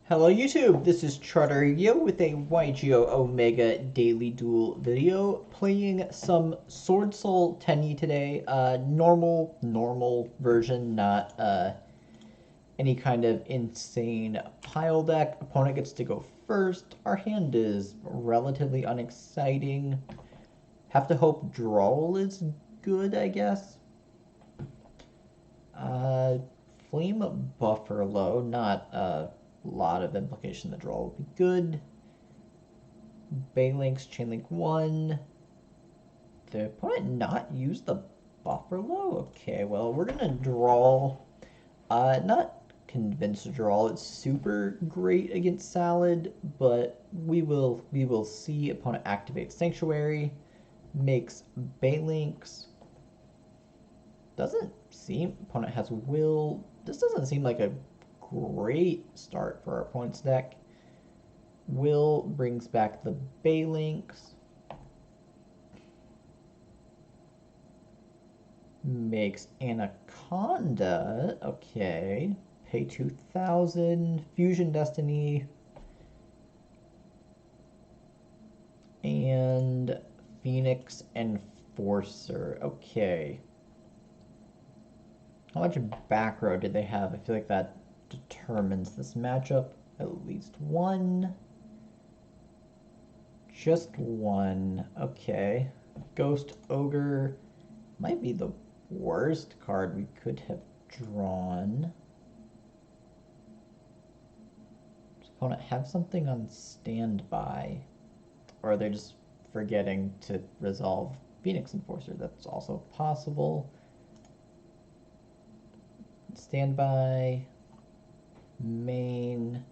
Hello YouTube, this is ChardarYGO with a YGO Omega Daily Duel video, playing some Swordsoul Tenyi today, normal version, not any kind of insane pile deck. Opponent gets to go first. Our hand is relatively unexciting. Have to hope Duel is good, I guess. Flame Buffalo, not lot of implication the draw will be good. Baylinks, Chainlink 1. The opponent not use the Buffalo? Okay, well, we're gonna draw. Not convinced to draw. It's super great against Salad, but we will see. Opponent activates Sanctuary, makes Baylinks. Doesn't seem opponent has will. This doesn't seem like a great start for our opponent's deck. Will brings back the Baylinks. Makes Anaconda. Okay. Pay 2,000. Fusion Destiny. And Phoenix Enforcer. Okay. How much back row did they have? I feel like that determines this matchup. At least one. Just one. Okay. Ghost Ogre might be the worst card we could have drawn. Does opponent have something on standby? Or are they just forgetting to resolve Phoenix Enforcer? That's also possible. Standby. Main.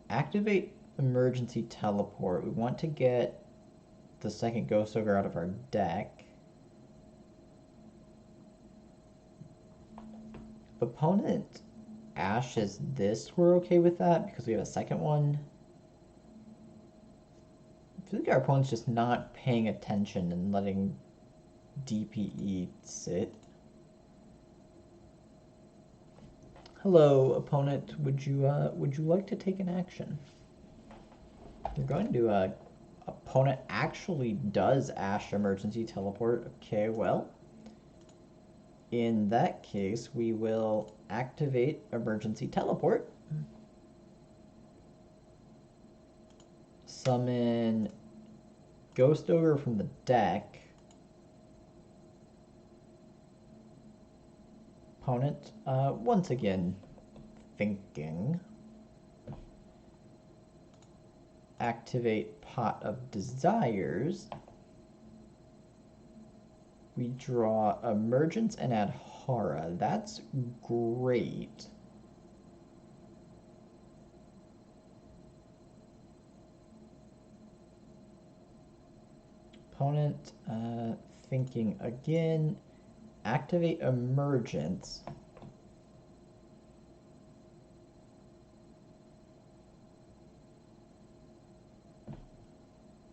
Activate emergency teleport. We want to get the second Ghost Ogre out of our deck. If opponent ashes this, we're okay with that because we have a second one. I feel like our opponent's just not paying attention and letting DPE sit. Hello, opponent. Would you like to take an action? You're going to opponent actually does Ash emergency teleport. Okay, well, in that case, we will activate emergency teleport. Summon Ghost Ogre from the deck. Opponent, once again, thinking. Activate Pot of Desires. We draw Emergence and add Hara. That's great. Opponent, thinking again. Activate Emergence.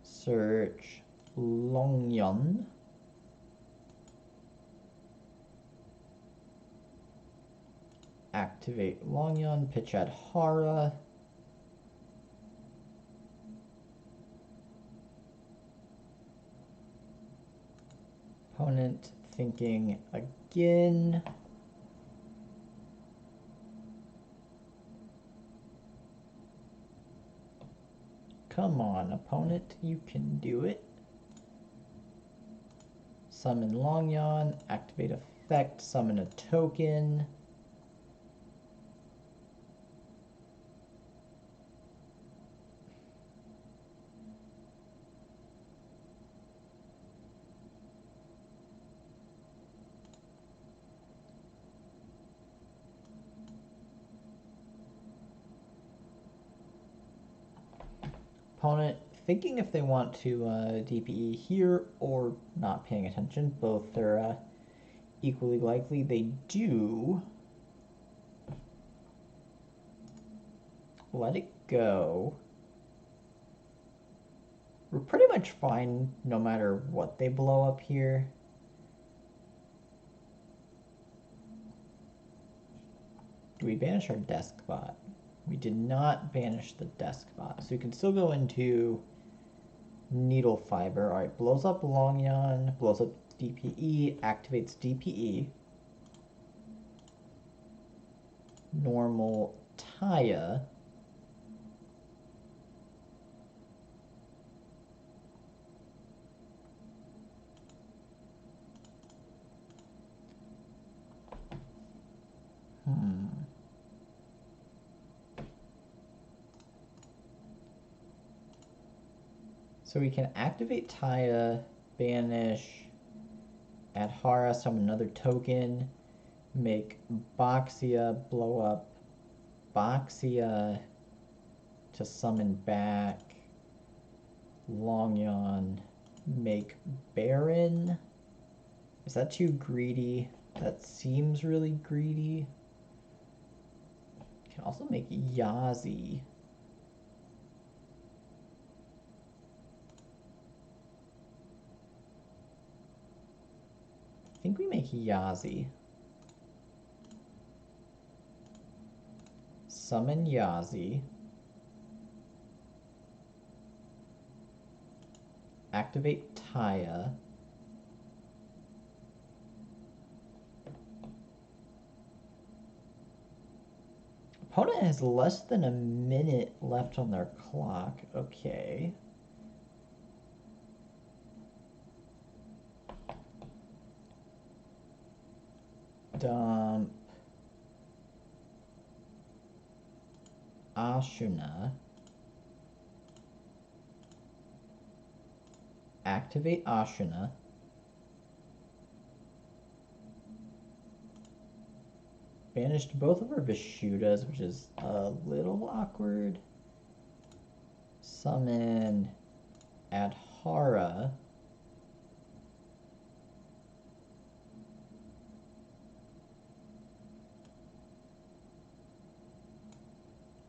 Search Longyon. Activate Longyon, pitch at Hara. Opponent thinking again. Come on, opponent, you can do it. Summon Longyon, activate effect, summon a token. Opponent thinking if they want to DPE here or not paying attention. Both are equally likely. They do. Let it go. We're pretty much fine no matter what they blow up here. Do we banish our desk bot? We did not banish the Deskbot, so you can still go into Needle Fiber. All right, blows up Longyan, blows up DPE, activates DPE. Normal Taya. So we can activate Taya, banish, add Hara, summon another token, make Boxia, blow up Boxia to summon back Longyan, make Baron. Is that too greedy? That seems really greedy. Can also make Yazi. I think we make Yazi. Summon Yazi. Activate Taya. Opponent has less than a minute left on their clock. Okay. Dump Ashuna. Activate Ashuna. Banished both of our Vishudas, which is a little awkward. Summon Adhara.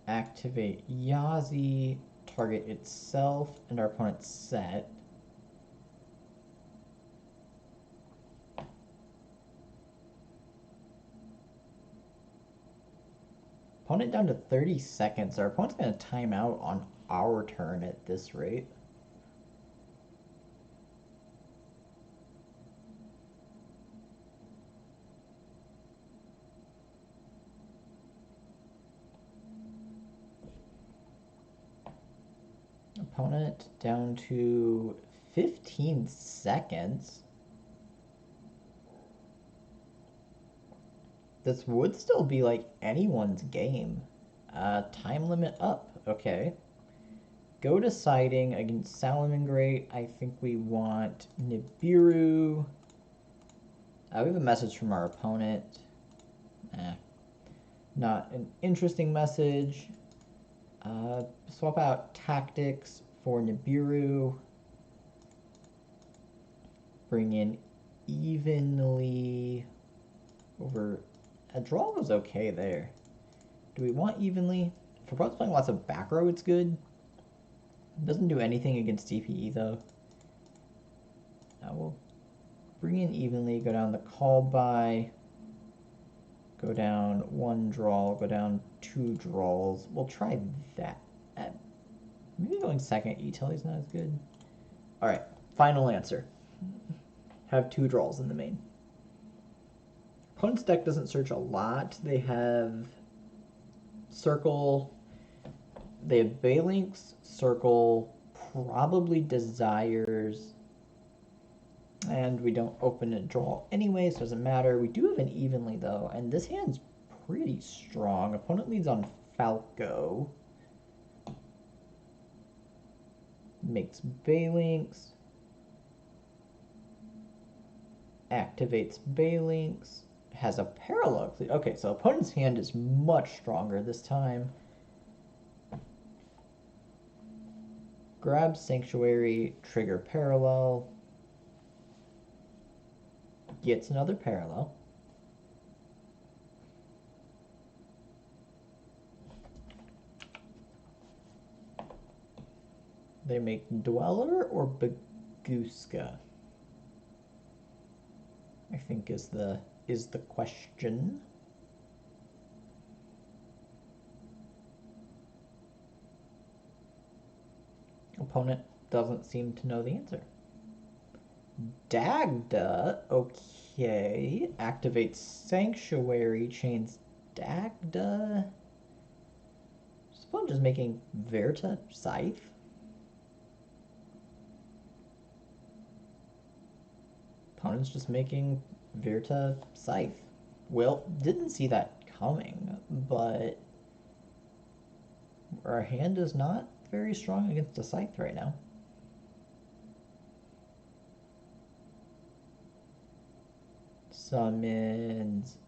Activate Yazi, target itself, and our opponent's set. Opponent down to 30 seconds. Our opponent's going to time out on our turn at this rate. Opponent down to 15 seconds. This would still be like anyone's game. Time limit up. Okay. Go deciding against Salamangreat. I think we want Nibiru. We have a message from our opponent. Not an interesting message. Swap out Tactics for Nibiru. Bring in Evenly over... A draw was okay there. Do we want Evenly? If we're both playing lots of back row, it's good. It doesn't do anything against DPE, though. Now we'll bring in Evenly, go down the call by, go down one draw, go down two draws. We'll try that. Maybe going second utility is not as good. Alright, final answer. Have two draws in the main. Opponent's deck doesn't search a lot. They have Circle, they have Balinks, Circle, probably Desires, and we don't open a draw anyway, so it doesn't matter. We do have an Evenly, though, and this hand's pretty strong. Opponent leads on Falco. Makes Balinks. Activates Balinks. Has a parallel. Okay, so opponent's hand is much stronger this time. Grab Sanctuary, trigger parallel. Gets another parallel. They make Dweller or Baguska, I think is the question. opponent doesn't seem to know the answer. Dagda, okay. Activates Sanctuary, chains Dagda. Is opponent just making Verta Scythe? Opponent's just making Verta Scythe. Well, didn't see that coming, but our hand is not very strong against a Scythe right now. Summons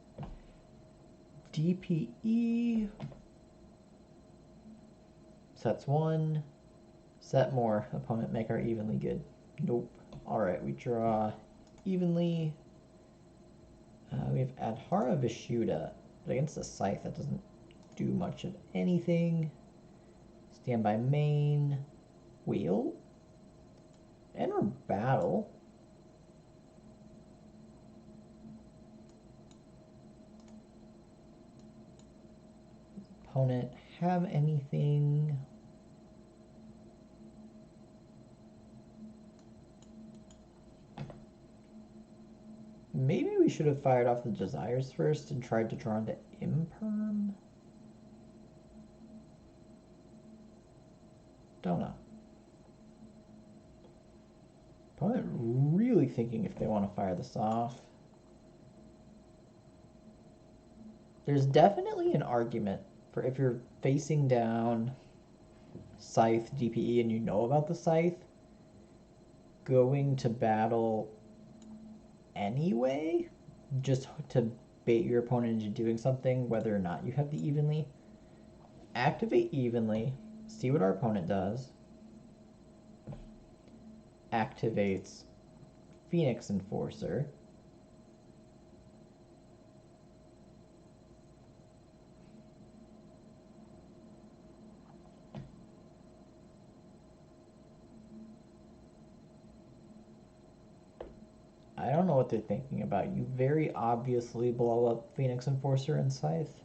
DPE. Sets one. Set more. Opponent make our evenly good. Nope. Alright, we draw evenly. We have Adhara Vishuddha. But against the Scythe, that doesn't do much of anything. Standby main. Wheel. Enter battle. Opponent have anything? Maybe we should have fired off the Desires first and tried to draw into Imperm? Don't know. Opponent really thinking if they want to fire this off. There's definitely an argument for if you're facing down Scythe DPE and you know about the Scythe, going to battle anyway, just to bait your opponent into doing something, whether or not you have the evenly. Activate evenly, see what our opponent does. Activates Phoenix Enforcer. I don't know what they're thinking about. You very obviously blow up Phoenix Enforcer and Scythe.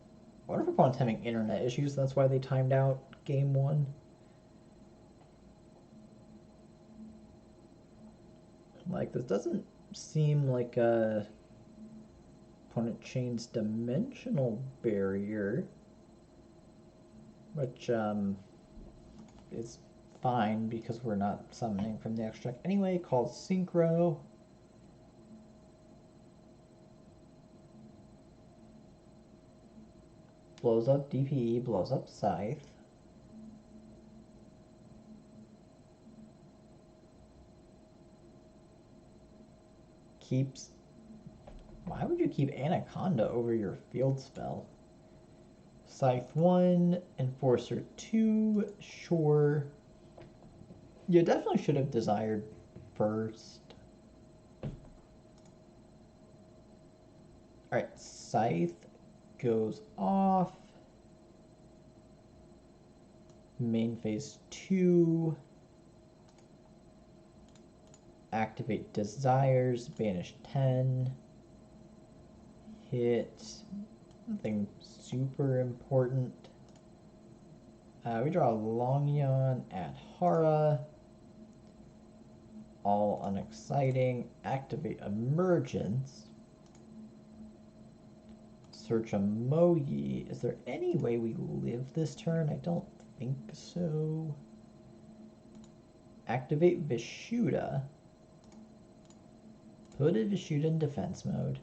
What if opponent's having internet issues? That's why they timed out game one. Like, this doesn't seem like a opponent chains Dimensional Barrier, which is fine because we're not summoning from the extract anyway. Calls Synchro. Blows up DPE, blows up Scythe. Keeps... Why would you keep Anaconda over your field spell? Scythe 1, Enforcer 2, sure. You definitely should have desired first. Alright, Scythe goes off. Main phase 2. Activate Desires, banish 10. Hit. Nothing super important. We draw Longyon at Hara. All unexciting. Activate Emergence. Search a Moyi. Is there any way we live this turn? I don't think so. Activate Vishuddha. Put a Vishuddha in defense mode.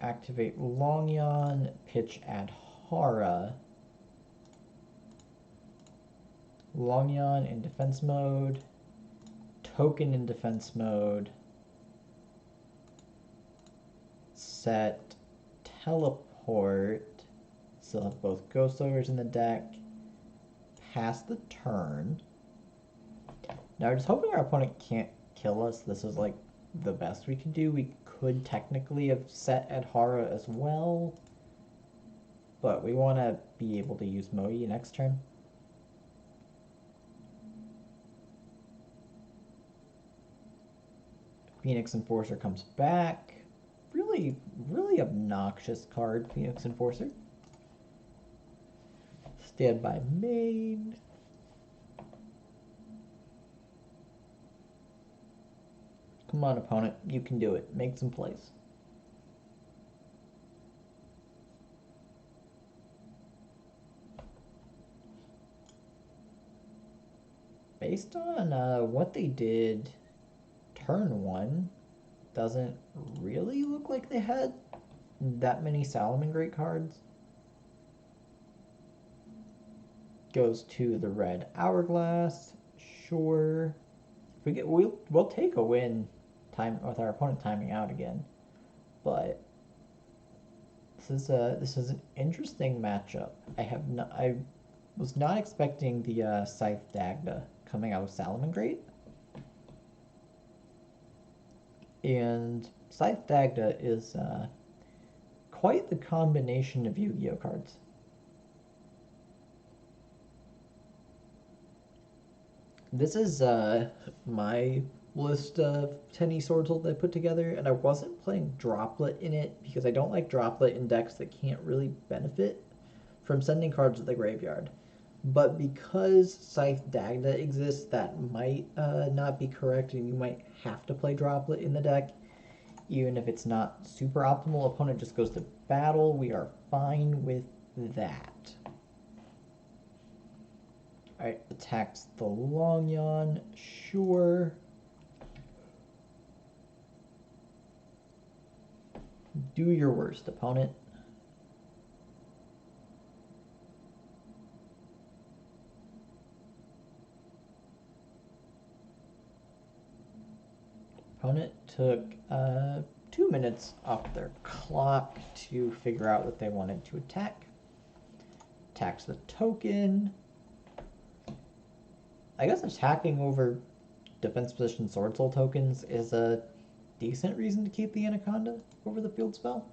Activate Longyon. Pitch Adhara. Longyon in defense mode. Token in defense mode. Set Teleport. Still have both Ghost Ogres in the deck. Pass the turn. Now, just hoping our opponent can't kill us. This is like the best we can do. We could technically have set Adhara as well, but we want to be able to use Moyi next turn. Phoenix Enforcer comes back. Really, really obnoxious card, Phoenix Enforcer. Stand by main. Come on, opponent. You can do it. Make some plays. Based on what they did turn one, doesn't really look like they had that many Salamangreat cards. Goes to the red hourglass. Sure. If we get, we'll take a win time with our opponent timing out again. But this is an interesting matchup. I was not expecting the Scythe Dagda coming out of Salamangreat. And Scythe Dagda is quite the combination of Yu-Gi-Oh cards. This is my list of Tenyi Swordsoul that I put together, and I wasn't playing Droplet in it because I don't like Droplet in decks that can't really benefit from sending cards to the graveyard. But because Scythe Dagda exists, that might not be correct, and you might have to play Droplet in the deck. Even if it's not super optimal, opponent just goes to battle. We are fine with that. Alright, attacks the Long Yawn. Sure. Do your worst, opponent. Opponent took 2 minutes off their clock to figure out what they wanted to attack. Attacks the token. I guess attacking over defense position Swordsoul tokens is a decent reason to keep the Anaconda over the field spell.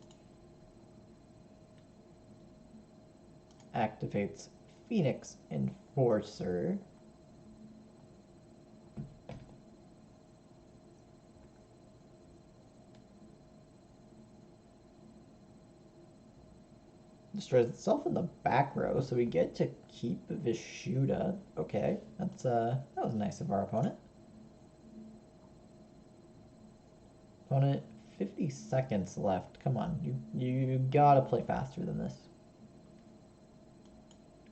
Activates Phoenix Enforcer. Destroys itself in the back row, so we get to keep Vishuda. Okay, that was nice of our opponent. Opponent, 50 seconds left. Come on, you gotta play faster than this.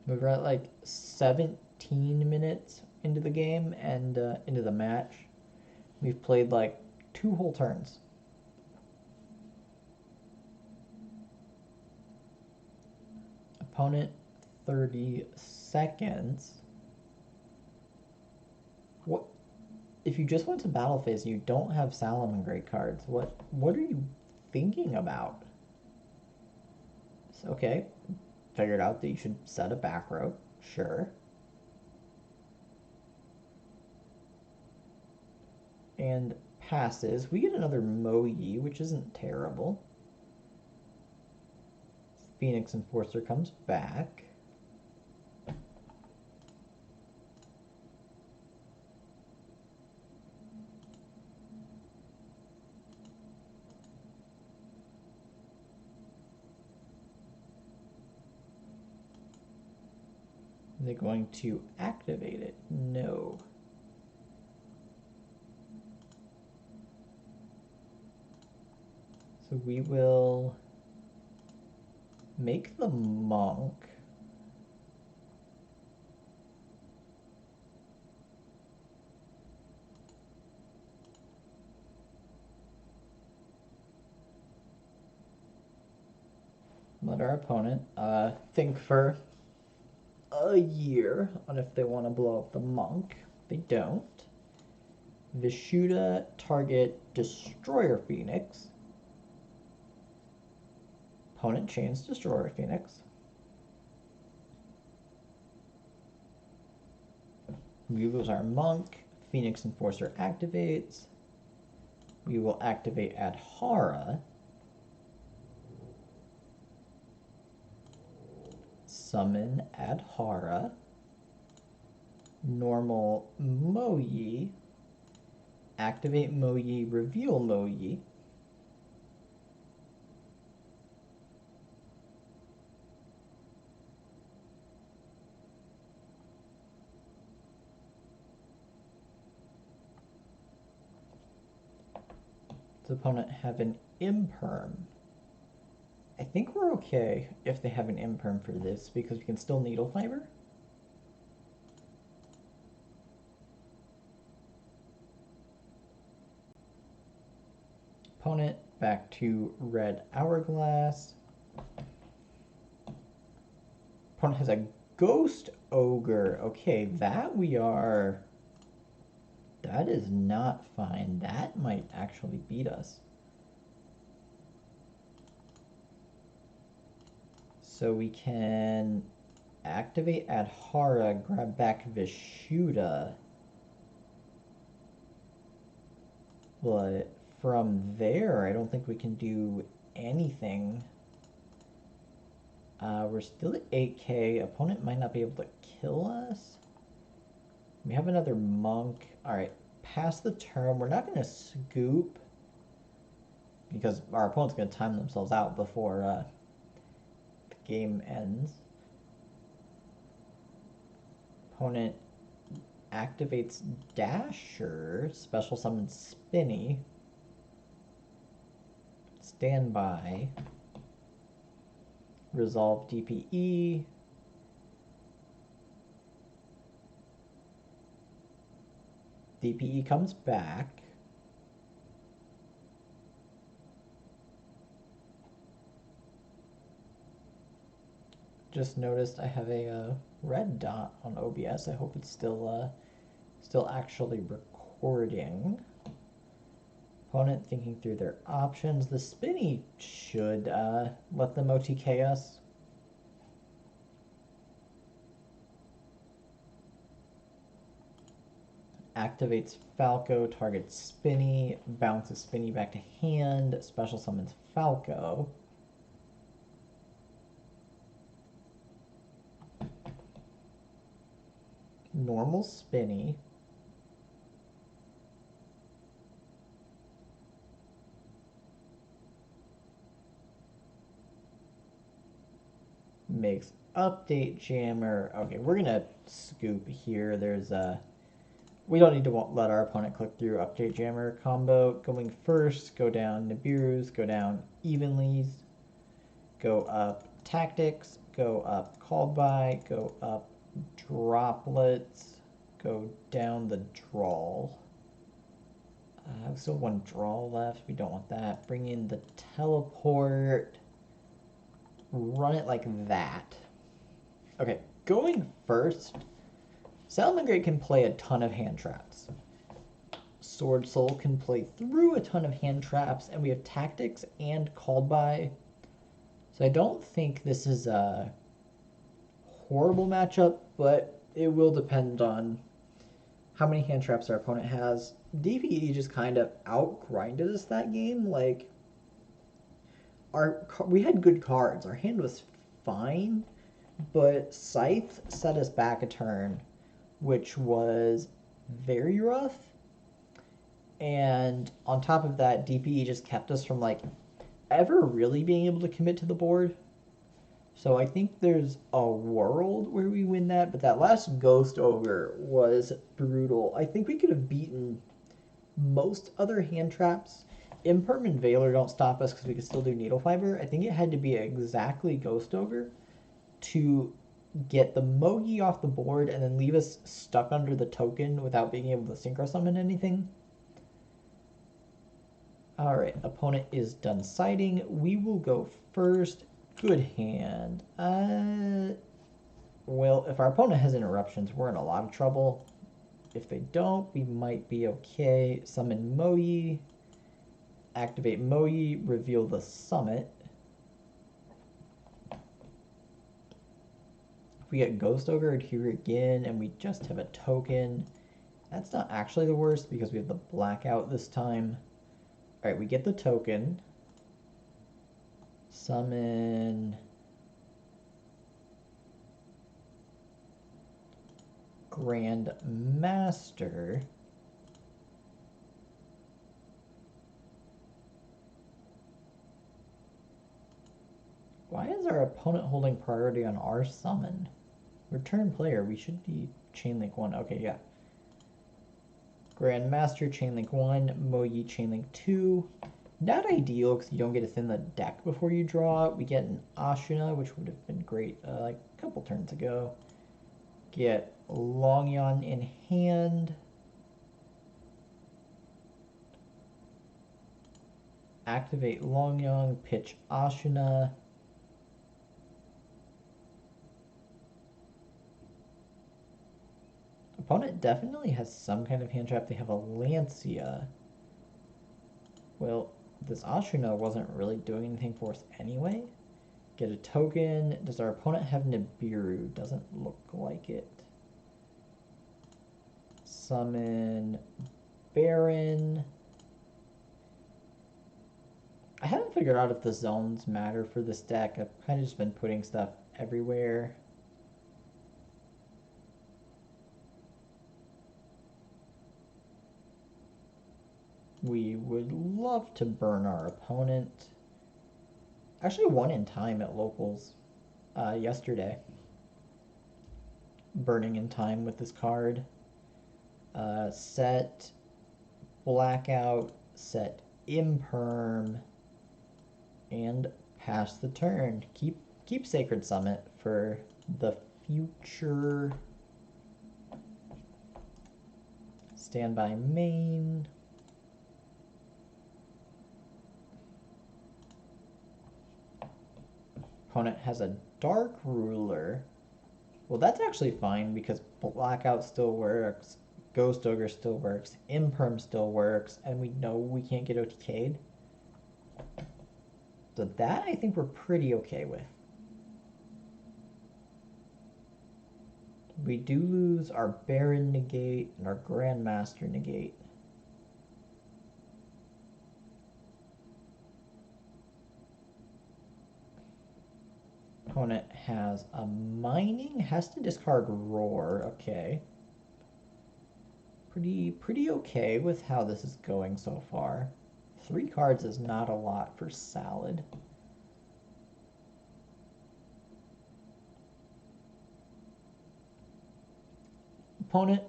We're at like 17 minutes into the game and into the match. We've played like 2 whole turns. Opponent, 30 seconds. What? If you just went to battle phase, you don't have Salamangreat cards. What are you thinking about? So, okay, figured out that you should set a back row. Sure. And passes. We get another Moyi, which isn't terrible. Phoenix Enforcer comes back. Are they going to activate it? No. So we will make the monk. Let our opponent think for a year on if they want to blow up the monk. They don't. Vishuda, target Destroyer Phoenix. Opponent chains Destroyer Phoenix. We lose our monk. Phoenix Enforcer activates. We will activate Adhara. Summon Adhara. Normal Moyi. Activate Moyi, reveal Moyi. Does the opponent have an imperm? I think we're okay if they have an imperm for this because we can still needle fiber. Opponent back to red hourglass. Opponent has a ghost ogre. Okay, that is not fine. That might actually beat us. So we can activate Adhara, grab back Vishuddha. But from there, I don't think we can do anything. We're still at 8k. Opponent might not be able to kill us. We have another monk. Alright, pass the turn. We're not going to scoop because our opponent's going to time themselves out before the game ends. Opponent activates Dasher, special summon Spinny. Standby. Resolve DPE. DPE comes back. Just noticed I have a red dot on OBS. I hope it's still actually recording. Opponent thinking through their options. The Spinny should let them OTK us. Activates Falco, targets Spinny, bounces Spinny back to hand, special summons Falco. Normal Spinny. Makes update jammer. Okay, we're gonna scoop here. There's we don't need to let our opponent click through update jammer combo. Going first, go down Nibiru's, go down Evenly's, go up Tactics, go up Called By, go up Droplets, go down the Draw. Still one draw left. We don't want that. Bring in the Teleport. Run it like that. Okay, going first, Salamangreat can play a ton of hand traps. Swordsoul can play through a ton of hand traps, and we have Tactics and Called By. So I don't think this is a horrible matchup, but it will depend on how many hand traps our opponent has. DPE just kind of outgrinded us that game. Like, we had good cards. Our hand was fine, but Scythe set us back a turn, which was very rough. And on top of that, DPE just kept us from like ever really being able to commit to the board. So I think there's a world where we win that, but that last Ghost Ogre was brutal. I think we could have beaten most other hand traps. Imperm and Veiler don't stop us because we can still do Needle Fiber. I think it had to be exactly Ghost Ogre to get the Mogi off the board and then leave us stuck under the token without being able to Synchro Summon anything. Alright, opponent is done siding. We will go first. Good hand. Well, if our opponent has interruptions, we're in a lot of trouble. If they don't, we might be okay. Summon Mogi. Activate Mogi. Reveal the summit. If we get Ghost Ogre here again and we just have a token, that's not actually the worst because we have the Blackout this time. Alright, we get the token. Summon Grand Master. Why is our opponent holding priority on our summon? Return player, we should be Chainlink 1. Okay, yeah. Grandmaster, Chainlink 1, Moyi, Chainlink 2. Not ideal because you don't get to thin the deck before you draw. We get an Ashina, which would have been great like a couple turns ago. Get Longyan in hand. Activate Longyan, pitch Ashina. Opponent definitely has some kind of hand trap. They have a Lancia. Well, this Ashina wasn't really doing anything for us anyway. Get a token. Does our opponent have Nibiru? Doesn't look like it. Summon Baron. I haven't figured out if the zones matter for this deck. I've kind of just been putting stuff everywhere. We would love to burn our opponent. Actually won in time at locals yesterday. Burning in time with this card. Set Blackout, set Imperm, and pass the turn. Keep Sacred Summit for the future. Standby main. Opponent has a Dark Ruler. Well, that's actually fine because Blackout still works, Ghost Ogre still works, Imperm still works, and we know we can't get OTK'd. So that I think we're pretty okay with. We do lose our Baron negate and our Grandmaster negate. Opponent has a Mining, has to discard Roar, okay. Pretty okay with how this is going so far. 3 cards is not a lot for Salad. Opponent,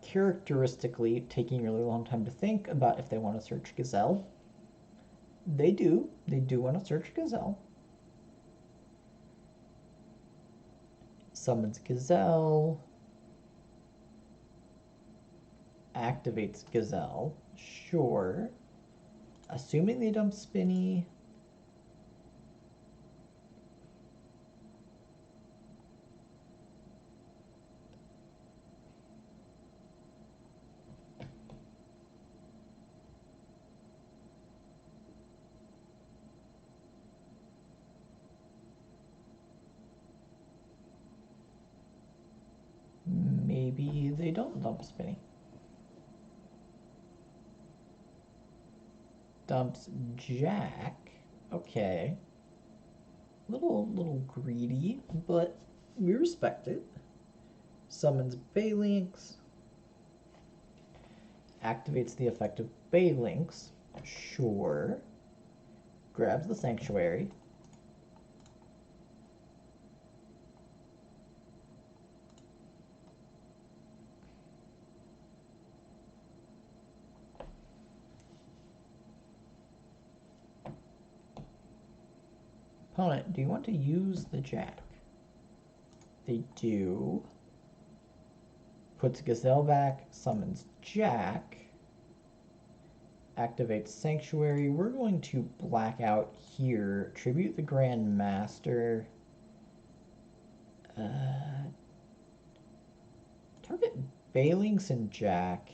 characteristically, taking a really long time to think about if they want to search Gazelle. They do. They do want to search Gazelle. Summons Gazelle. Activates Gazelle. Sure. Assuming they dump Spinny. Maybe they don't dump Spinny. Dumps Jack. Okay. Little greedy, but we respect it. Summons Baylynx. Activates the effect of Baylynx. Sure. Grabs the Sanctuary. Opponent, do you want to use the Jack? They do. Puts Gazelle back, summons Jack. Activates Sanctuary. We're going to black out here. Tribute the Grand Master. Target Baylynx and Jack.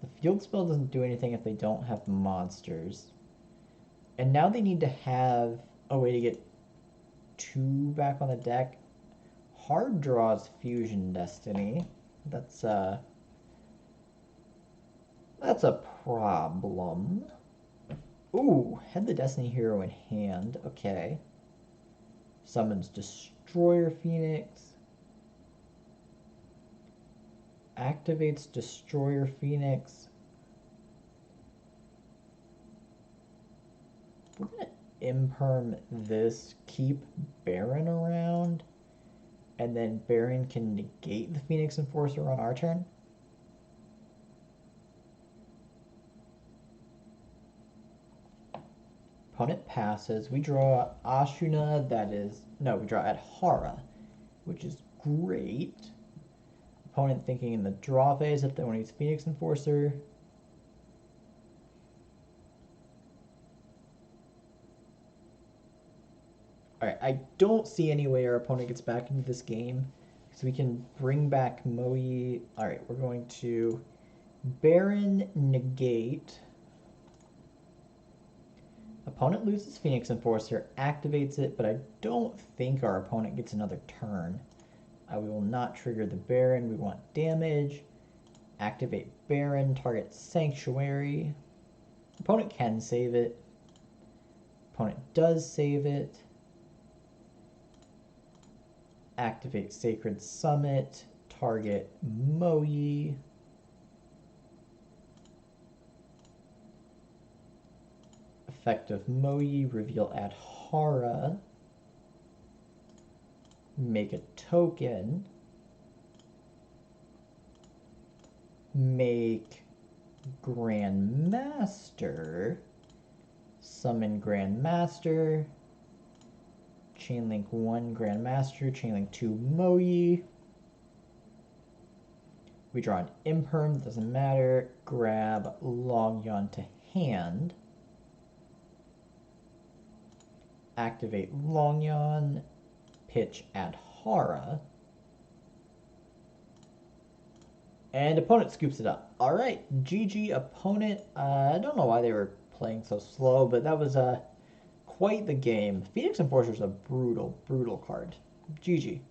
The field spell doesn't do anything if they don't have monsters. And now they need to have a way to get 2 back on the deck. Hard draws Fusion Destiny. That's a problem. Ooh, had the Destiny Hero in hand. Okay. Summons Destroyer Phoenix. Activates Destroyer Phoenix. We're gonna Imperm this, keep Baron around, and then Baron can negate the Phoenix Enforcer on our turn. Opponent passes. We draw Ashuna, that is... No, we draw Adhara, which is great. Opponent thinking in the draw phase if they want to use Phoenix Enforcer. Alright, I don't see any way our opponent gets back into this game. So we can bring back Moe. Alright, we're going to Baron negate. Opponent loses Phoenix Enforcer, activates it, but I don't think our opponent gets another turn. We will not trigger the Baron. We want damage. Activate Baron, target Sanctuary. Opponent can save it. Opponent does save it. Activate Sacred Summit, target Moe. Effect of Moe, reveal Adhara. Make a token. Make Grandmaster. Summon Grandmaster. Chainlink 1 Grandmaster. Chainlink 2 Moe. We draw an Imperm, doesn't matter. Grab Longyon to hand. Activate Longyon. Pitch Adhara. And opponent scoops it up. Alright, GG opponent. I don't know why they were playing so slow, but that was quite the game. Phoenix Enforcer is a brutal, brutal card. GG.